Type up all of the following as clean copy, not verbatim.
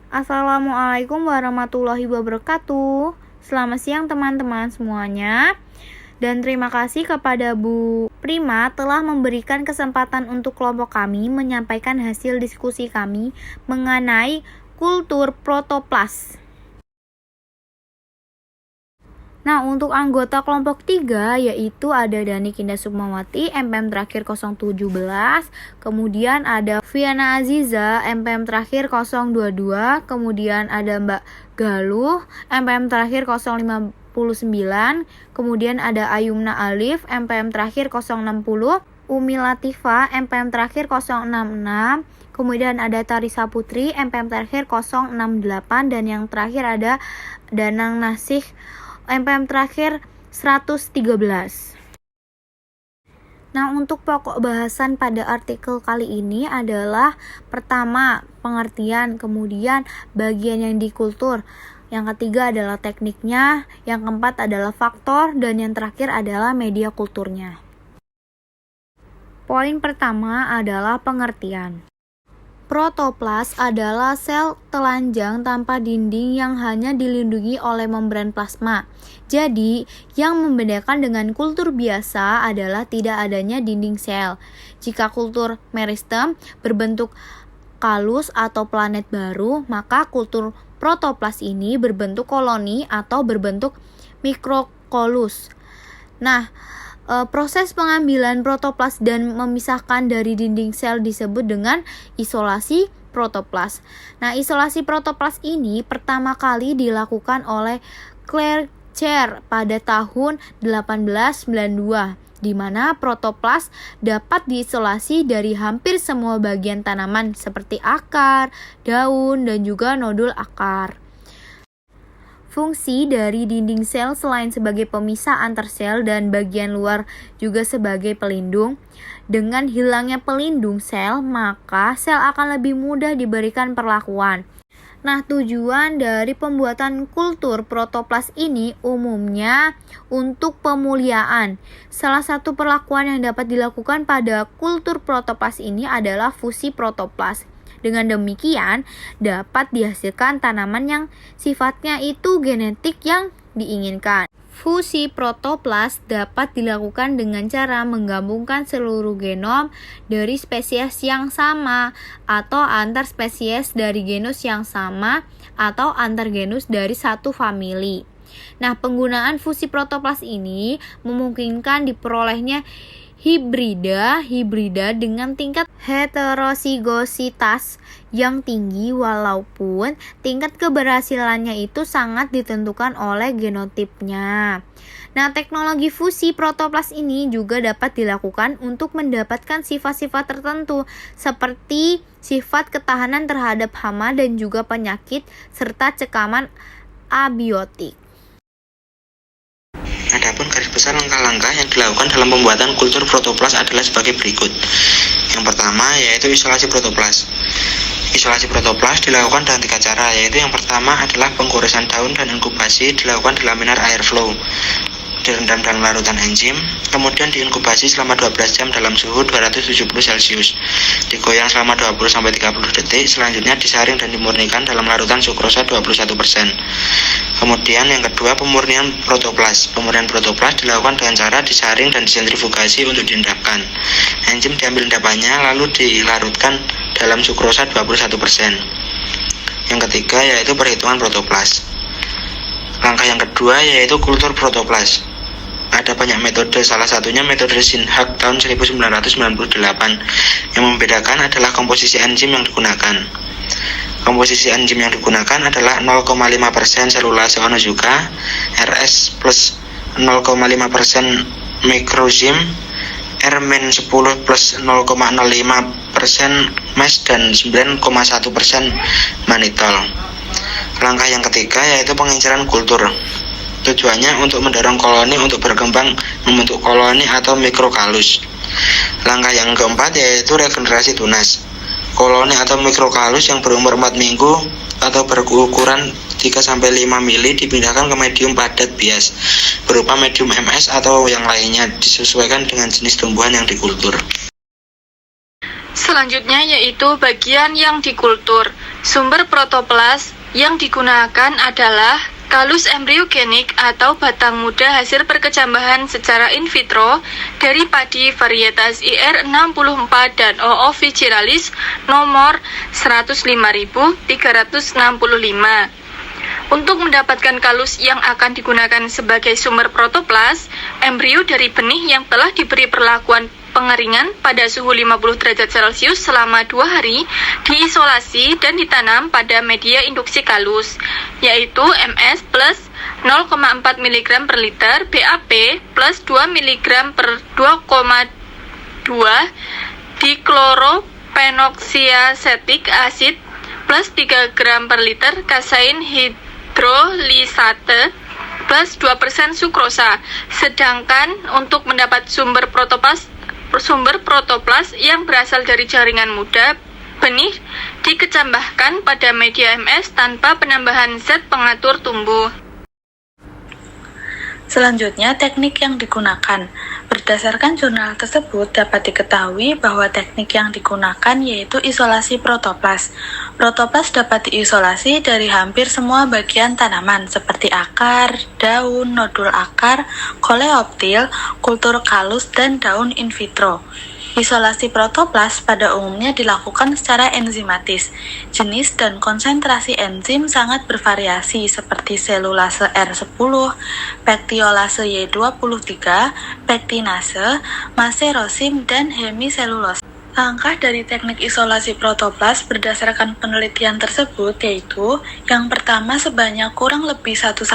Assalamualaikum warahmatullahi wabarakatuh. Selamat siang teman-teman semuanya. Dan terima kasih kepada Bu Prima telah memberikan kesempatan untuk kelompok kami menyampaikan hasil diskusi kami mengenai kultur protoplas. Nah, untuk anggota kelompok 3 yaitu ada Danik Indah Sukmawati, MPM terakhir 017, kemudian ada Viana Aziza, MPM terakhir 022, kemudian ada Mbak Galuh, MPM terakhir 059, kemudian ada Ayumna Alif, MPM terakhir 060, Umi Latifah, MPM terakhir 066, kemudian ada Tarisa Putri, MPM terakhir 068, dan yang terakhir ada Danang Nasih, MPM terakhir 113. Nah, untuk pokok bahasan pada artikel kali ini adalah pertama, pengertian, kemudian bagian yang dikultur. Yang ketiga adalah tekniknya, yang keempat adalah faktor, dan yang terakhir adalah media kulturnya. Poin pertama adalah pengertian. Protoplas adalah sel telanjang tanpa dinding yang hanya dilindungi oleh membran plasma. Jadi, yang membedakan dengan kultur biasa adalah tidak adanya dinding sel. Jika kultur meristem berbentuk kalus atau planet baru, maka kultur protoplas ini berbentuk koloni atau berbentuk mikrokolus. Nah, proses pengambilan protoplas dan memisahkan dari dinding sel disebut dengan isolasi protoplas. Nah, isolasi protoplas ini pertama kali dilakukan oleh Claire Chair pada tahun 1892, di mana protoplas dapat diisolasi dari hampir semua bagian tanaman seperti akar, daun, dan juga nodul akar. Fungsi dari dinding sel selain sebagai pemisah antar sel dan bagian luar juga sebagai pelindung. Dengan hilangnya pelindung sel, maka sel akan lebih mudah diberikan perlakuan. Nah, tujuan dari pembuatan kultur protoplas ini umumnya untuk pemuliaan. Salah satu perlakuan yang dapat dilakukan pada kultur protoplas ini adalah fusi protoplas. Dengan demikian, dapat dihasilkan tanaman yang sifatnya itu genetik yang diinginkan. Fusi protoplas dapat dilakukan dengan cara menggabungkan seluruh genom dari spesies yang sama atau antar spesies dari genus yang sama atau antar genus dari satu famili. Nah, penggunaan fusi protoplas ini memungkinkan diperolehnya hibrida dengan tingkat heterosigositas yang tinggi, walaupun tingkat keberhasilannya itu sangat ditentukan oleh genotipnya. Nah, teknologi fusi protoplas ini juga dapat dilakukan untuk mendapatkan sifat-sifat tertentu seperti sifat ketahanan terhadap hama dan juga penyakit serta cekaman abiotik. Adapun garis besar langkah-langkah yang dilakukan dalam pembuatan kultur protoplas adalah sebagai berikut. Yang pertama yaitu isolasi protoplas. Isolasi protoplas dilakukan dengan 3 cara, yaitu yang pertama adalah penggoresan daun dan inkubasi dilakukan di laminar airflow, direndam dalam larutan enzim, kemudian diinkubasi selama 12 jam dalam suhu 270 Celcius, digoyang selama 20-30 detik, selanjutnya disaring dan dimurnikan dalam larutan sukrosa 21%. Kemudian yang kedua, pemurnian protoplas. Pemurnian protoplas dilakukan dengan cara disaring dan disentrifugasi untuk diendapkan. Enzim diambil endapannya lalu dilarutkan dalam sukrosa 21%. Yang ketiga yaitu perhitungan protoplas. Langkah yang kedua yaitu kultur protoplas. Ada banyak metode, salah satunya metode Sinhak tahun 1998. Yang membedakan adalah komposisi enzim yang digunakan. Komposisi enzim yang digunakan adalah 0,5% selulase onozuka, RS plus 0,5% mikrozim, R-10 plus 0,05% MES, dan 9,1% manitol. Langkah yang ketiga yaitu penginceran kultur. Tujuannya untuk mendorong koloni untuk berkembang membentuk koloni atau mikrokalus. Langkah yang keempat yaitu regenerasi tunas. Koloni atau mikrokalus yang berumur 4 minggu atau berukuran 3-5 mili dipindahkan ke medium padat bias berupa medium MS atau yang lainnya, disesuaikan dengan jenis tumbuhan yang dikultur. Selanjutnya yaitu bagian yang dikultur. Sumber protoplas yang digunakan adalah kalus embriogenik atau batang muda hasil perkecambahan secara in vitro dari padi varietas IR64 dan Oovigiralis nomor 105.365. Untuk mendapatkan kalus yang akan digunakan sebagai sumber protoplas, embrio dari benih yang telah diberi perlakuan pengeringan pada suhu 50 derajat Celcius selama 2 hari diisolasi dan ditanam pada media induksi kalus, yaitu MS plus 0,4 mg per liter, BAP plus 2 mg per 2,2 diklorophenoxiacetic acid plus 3 gram per liter, kasein hidrolisate plus 2% sukrosa. Sedangkan untuk mendapat sumber protoplas yang berasal dari jaringan muda, benih dikecambahkan pada media MS tanpa penambahan zat pengatur tumbuh. Selanjutnya, teknik yang digunakan. Berdasarkan jurnal tersebut, dapat diketahui bahwa teknik yang digunakan yaitu isolasi protoplas. Protoplas dapat diisolasi dari hampir semua bagian tanaman seperti akar, daun, nodul akar, koleoptil, kultur kalus, dan daun in vitro. Isolasi protoplas pada umumnya dilakukan secara enzimatis. Jenis dan konsentrasi enzim sangat bervariasi seperti selulase R10, pektiolase Y23, pektinase, maserosim, dan hemiselulose. Langkah dari teknik isolasi protoplas berdasarkan penelitian tersebut yaitu yang pertama sebanyak kurang lebih 1-2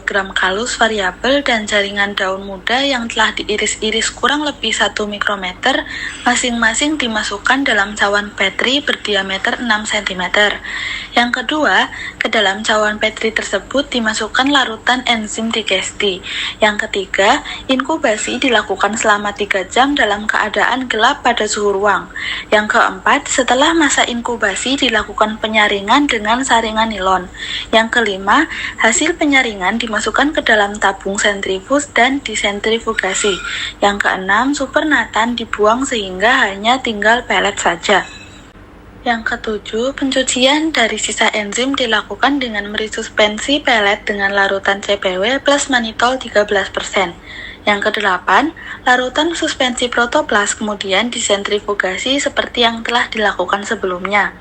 gram kalus variabel dan jaringan daun muda yang telah diiris-iris kurang lebih 1 mikrometer masing-masing dimasukkan dalam cawan Petri berdiameter 6 cm. Yang kedua, ke dalam cawan Petri tersebut dimasukkan larutan enzim digesti. Yang ketiga, inkubasi dilakukan selama 3 jam dalam keadaan gelap pada suhu ruang. Yang keempat, setelah masa inkubasi dilakukan penyaringan dengan saringan nilon. Yang kelima, hasil penyaringan dimasukkan ke dalam tabung sentrifuge dan disentrifugasi. Yang keenam, supernatan dibuang sehingga hanya tinggal pelet saja. Yang ketujuh, pencucian dari sisa enzim dilakukan dengan meresuspensi pelet dengan larutan CPW plus manitol 13%. Yang kedelapan, larutan suspensi protoplas kemudian disentrifugasi seperti yang telah dilakukan sebelumnya.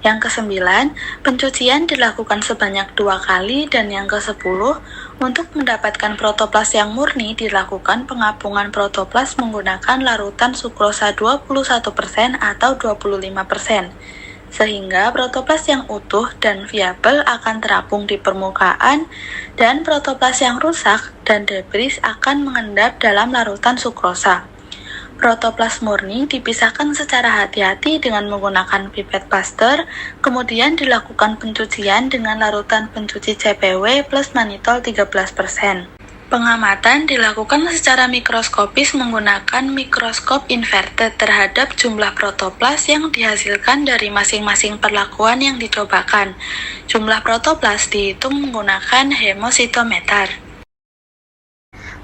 Yang kesembilan, pencucian dilakukan sebanyak 2 kali dan yang ke-10, untuk mendapatkan protoplas yang murni dilakukan pengapungan protoplas menggunakan larutan sukrosa 21% atau 25%. Sehingga protoplas yang utuh dan viabel akan terapung di permukaan dan protoplas yang rusak dan debris akan mengendap dalam larutan sukrosa. Protoplas murni dipisahkan secara hati-hati dengan menggunakan pipet Pasteur, kemudian dilakukan pencucian dengan larutan pencuci CPW plus manitol 13%. Pengamatan dilakukan secara mikroskopis menggunakan mikroskop inverted terhadap jumlah protoplas yang dihasilkan dari masing-masing perlakuan yang dicobakan. Jumlah protoplas dihitung menggunakan hemositometer.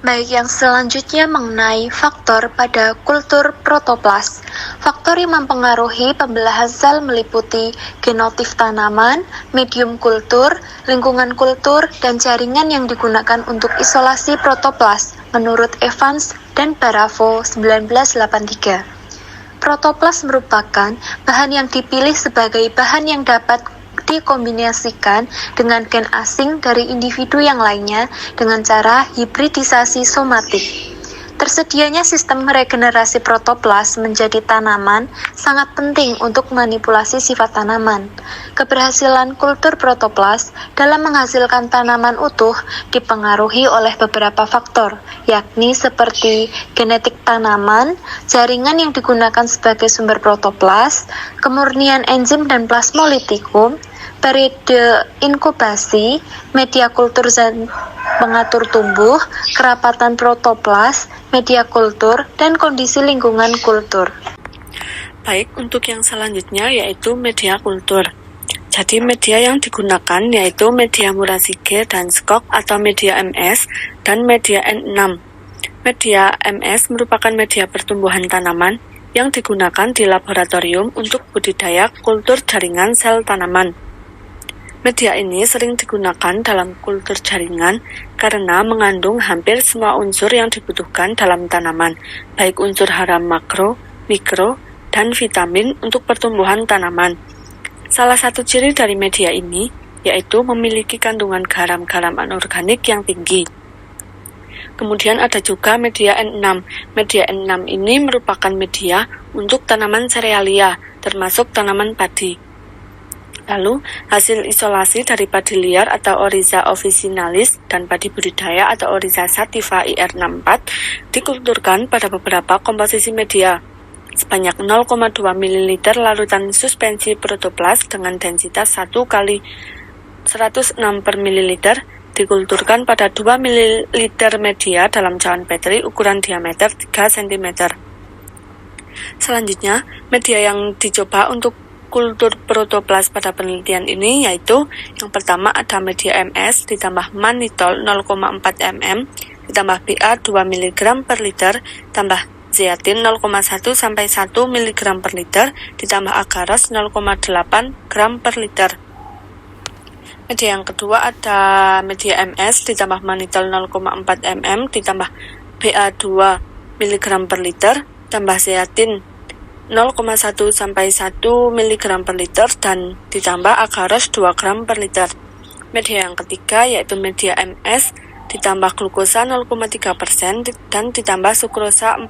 Baik, yang selanjutnya mengenai faktor pada kultur protoplas. Faktor yang mempengaruhi pembelahan sel meliputi genotip tanaman, medium kultur, lingkungan kultur, dan jaringan yang digunakan untuk isolasi protoplas, menurut Evans dan Baravo 1983. Protoplas merupakan bahan yang dipilih sebagai bahan yang dapat dikombinasikan dengan gen asing dari individu yang lainnya dengan cara hibridisasi somatik. Tersedianya sistem regenerasi protoplas menjadi tanaman sangat penting untuk manipulasi sifat tanaman. Keberhasilan kultur protoplas dalam menghasilkan tanaman utuh dipengaruhi oleh beberapa faktor, yakni seperti genetik tanaman, jaringan yang digunakan sebagai sumber protoplas, kemurnian enzim dan plasmolitikum, periode inkubasi, media kultur dan pengatur tumbuh, kerapatan protoplas, media kultur, dan kondisi lingkungan kultur. Baik, untuk yang selanjutnya yaitu media kultur. Jadi media yang digunakan yaitu media Murasige dan Skok atau media MS dan media N6. Media MS merupakan media pertumbuhan tanaman yang digunakan di laboratorium untuk budidaya kultur jaringan sel tanaman. Media ini sering digunakan dalam kultur jaringan karena mengandung hampir semua unsur yang dibutuhkan dalam tanaman, baik unsur hara makro, mikro, dan vitamin untuk pertumbuhan tanaman. Salah satu ciri dari media ini yaitu memiliki kandungan garam-garam anorganik yang tinggi. Kemudian ada juga media N6. Media N6 ini merupakan media untuk tanaman serealia, termasuk tanaman padi. Lalu, hasil isolasi dari padi liar atau Oryza officinalis dan padi budidaya atau Oryza sativa IR64 dikulturkan pada beberapa komposisi media. Sebanyak 0,2 ml larutan suspensi protoplas dengan densitas 1 kali 106 per ml dikulturkan pada 2 ml media dalam cawan petri ukuran diameter 3 cm. Selanjutnya, media yang dicoba untuk kultur protoplas pada penelitian ini yaitu yang pertama ada media MS ditambah mannitol 0,4 mm ditambah BA 2 mg per liter tambah zeatin 0,1 sampai 1 mg per liter ditambah agaros 0,8 gram per liter. Media yang kedua ada media MS ditambah mannitol 0,4 mm ditambah BA 2 mg per liter tambah zeatin 0,1 sampai 1 mg per liter dan ditambah agaros 2 gram per liter. Media yang ketiga yaitu media MS ditambah glukosa 0,3% dan ditambah sukrosa 4%.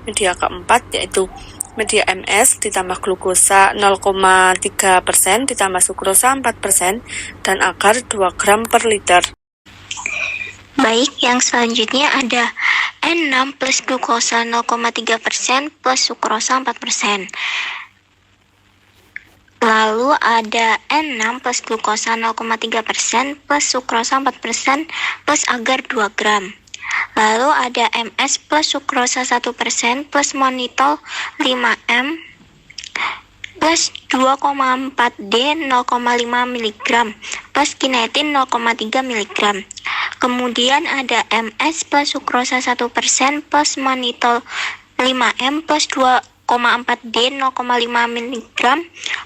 Media keempat yaitu media MS ditambah glukosa 0,3% ditambah sukrosa 4% dan agar 2 gram per liter. Baik, yang selanjutnya ada N6 plus glukosa 0,3% plus sukrosa 4%. Lalu ada N6 plus glukosa 0,3% plus sukrosa 4% plus agar 2 gram. Lalu ada MS plus sukrosa 1% plus mannitol 5M plus 2,4D 0,5 mg plus kinetin 0,3 mg. Kemudian ada MS plus sukrosa 1% plus mannitol 5M plus 2,4D 0,5 mg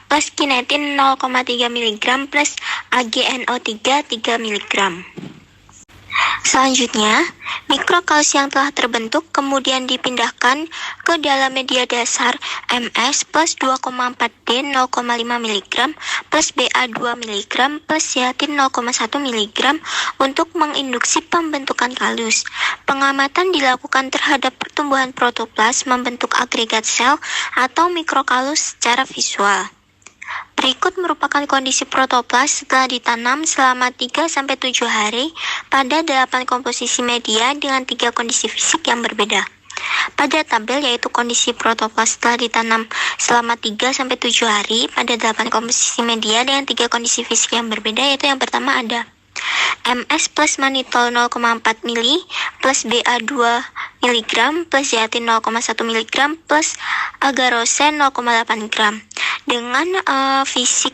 plus kinetin 0,3 mg plus AgNO3 3 mg. Selanjutnya, mikrokaus yang telah terbentuk kemudian dipindahkan ke dalam media dasar MS plus 2,4D 0,5 mg plus BA 2 mg plus zeatin 0,1 mg untuk menginduksi pembentukan kalus. Pengamatan dilakukan terhadap pertumbuhan protoplas membentuk agregat sel atau mikrokalus secara visual. Berikut merupakan kondisi protoplas setelah ditanam selama 3-7 hari pada 8 komposisi media dengan 3 kondisi fisik yang berbeda. Pada tabel yaitu kondisi protoplas setelah ditanam selama 3-7 hari pada 8 komposisi media dengan 3 kondisi fisik yang berbeda, yaitu yang pertama ada MS plus mannitol 0,4 ml plus BA 2 mg plus zeatin 0,1 mg plus agarose 0,8 gram dengan fisik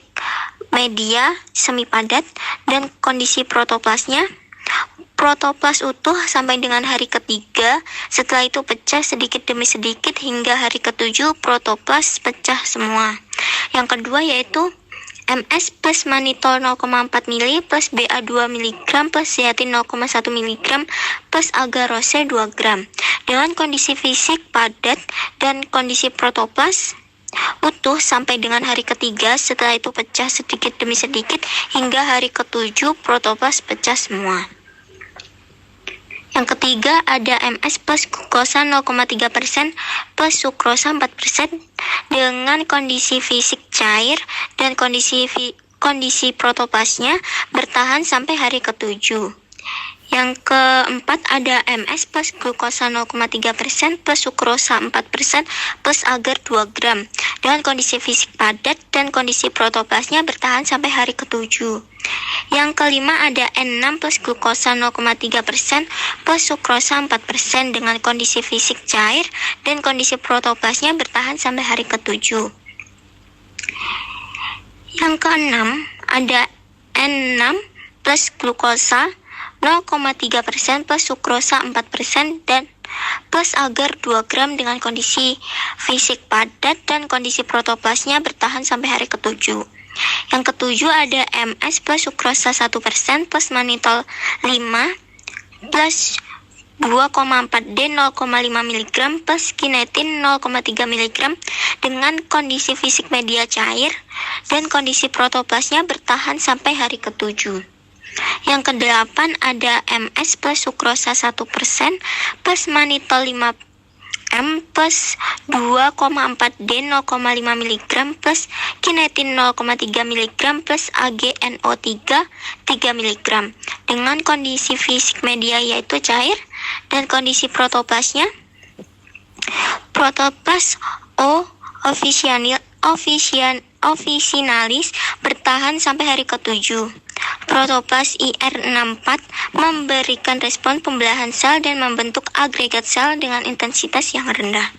media semi padat dan kondisi protoplasnya protoplas utuh sampai dengan hari ketiga, setelah itu pecah sedikit demi sedikit hingga hari ketujuh protoplas pecah semua. Yang kedua yaitu MS plus mannitol 0,4 ml plus BA 2 mg plus zeatin 0,1 mg plus agarose 2 gram dengan kondisi fisik padat dan kondisi protoplas utuh sampai dengan hari ketiga, setelah itu pecah sedikit demi sedikit hingga hari ketujuh protoplas pecah semua. Yang ketiga ada MS plus glukosa 0,3% plus sukrosa 4% dengan kondisi fisik cair dan kondisi protoplasnya bertahan sampai hari ketujuh. Yang keempat ada MS plus glukosa 0,3% plus sukrosa 4% plus agar 2 gram dengan kondisi fisik padat dan kondisi protoplasnya bertahan sampai hari ketujuh. Yang kelima ada N6 plus glukosa 0,3% plus sukrosa 4% dengan kondisi fisik cair dan kondisi protoplasnya bertahan sampai hari ketujuh. Yang keenam ada N6 plus glukosa 0,3% plus sukrosa 4% dan plus agar 2 gram dengan kondisi fisik padat dan kondisi protoplasnya bertahan sampai hari ke-7. Yang ke-7 ada MS plus sukrosa 1% plus manitol 5 plus 2,4D 0,5 mg plus kinetin 0,3 mg dengan kondisi fisik media cair dan kondisi protoplasnya bertahan sampai hari ke-7. Yang ke-8 ada MS plus sukrosa 1% plus manitol 5M plus 2,4D 0,5 mg plus kinetin 0,3 mg plus AgNO3 3 mg dengan kondisi fisik media yaitu cair dan kondisi protoplasnya protoplas O officinalis bertahan sampai hari ke-7. Protoplas IR64 memberikan respon pembelahan sel dan membentuk agregat sel dengan intensitas yang rendah.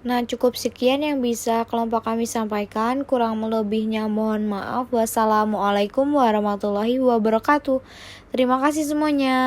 Nah, cukup sekian yang bisa kelompok kami sampaikan. Kurang melebihnya mohon maaf. Wassalamualaikum warahmatullahi wabarakatuh. Terima kasih semuanya.